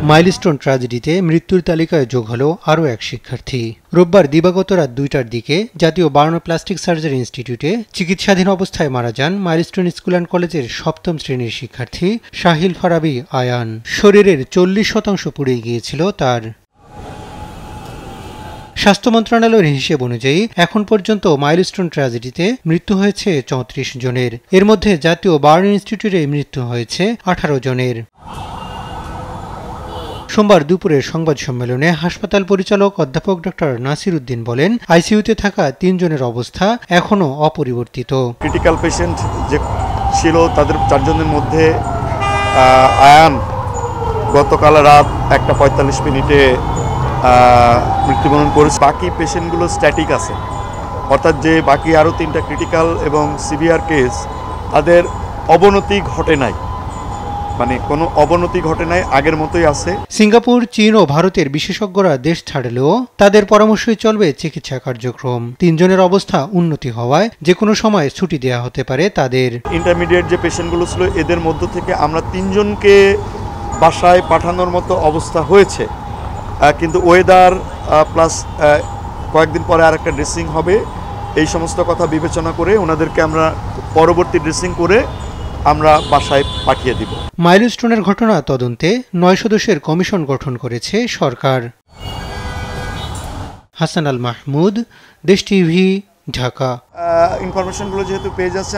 Milestone ট্র্যাজেডিতে মৃত্যুর তালিকায় যোগ হলো আরও এক শিক্ষার্থী। রোববার দিবাগত রাত 2টার দিকে জাতীয় বার্ন প্লাস্টিক সার্জারি ইনস্টিটিউটে চিকিৎসাধীন অবস্থায় মারা যান মাইলস্টোন স্কুল অ্যান্ড কলেজের 7ম শ্রেণীর শিক্ষার্থী শাহিল ফারাবী আয়ান। শরীরের 40% পুড়ে গিয়েছিল তার। স্বাস্থ্য মন্ত্রণালয়ের হিসেব অনুযায়ী এখন পর্যন্ত মাইলস্টোন ট্র্যাজেডিতে মৃত্যু হয়েছে 34 জনের। এর মধ্যে জাতীয় বার্ন ইনস্টিটিউটে মৃত্যু হয়েছে 18 জনের। সোমবার দুপুরের সংবাদ সম্মেলনে হাসপাতাল পরিচালক অধ্যাপক ডক্টর নাসির উদ্দিন বলেন, আইসিইউতে থাকা 3 জনের অবস্থা এখনও অপরিবর্তিত। ক্রিটিক্যাল পেশেন্ট যে ছিল তাদের 4 জনের মধ্যে আয়ান গতকাল রাত 1:45 মৃত্যুবরণ করেছে। বাকি পেশেন্টগুলো স্ট্যাটিক আছে, অর্থাৎ যে বাকি আরও 3টা ক্রিটিক্যাল এবং সিভিয়ার কেস তাদের অবনতি ঘটে নাই, মানে কোনো অবনতি ঘটে নাই, আগের মতোই আছে। সিঙ্গাপুর, চীন ও ভারতের বিশেষজ্ঞরা দেশ ছাড়লেও তাদের পরামর্শই চলবে চিকিৎসা কার্যক্রম। 3 জনের অবস্থা উন্নতি হওয়ায় যে কোনো সময় ছুটি দেওয়া হতে পারে তাদের। ইন্টারমিডিয়েট যে পেশেন্টগুলো ছিল এদের মধ্য থেকে আমরা 3 জনকে বাসায় পাঠানোর মতো অবস্থা হয়েছে, কিন্তু ওয়েদার প্লাস কয়েকদিন পরে আর একটা ড্রেসিং হবে, এই সমস্ত কথা বিবেচনা করে ওনাদেরকে আমরা পরবর্তী ড্রেসিং করে আমরা বাসায় পাঠিয়ে দিব। মাইলস্টোনের ঘটনা তদন্তে 9 সদস্যের কমিশন গঠন করেছে সরকার। হাসান আল মাহমুদ, দেশ টিভি, ঢাকা। ইনফরমেশনগুলো যেহেতু পেয়ে যাচ্ছে।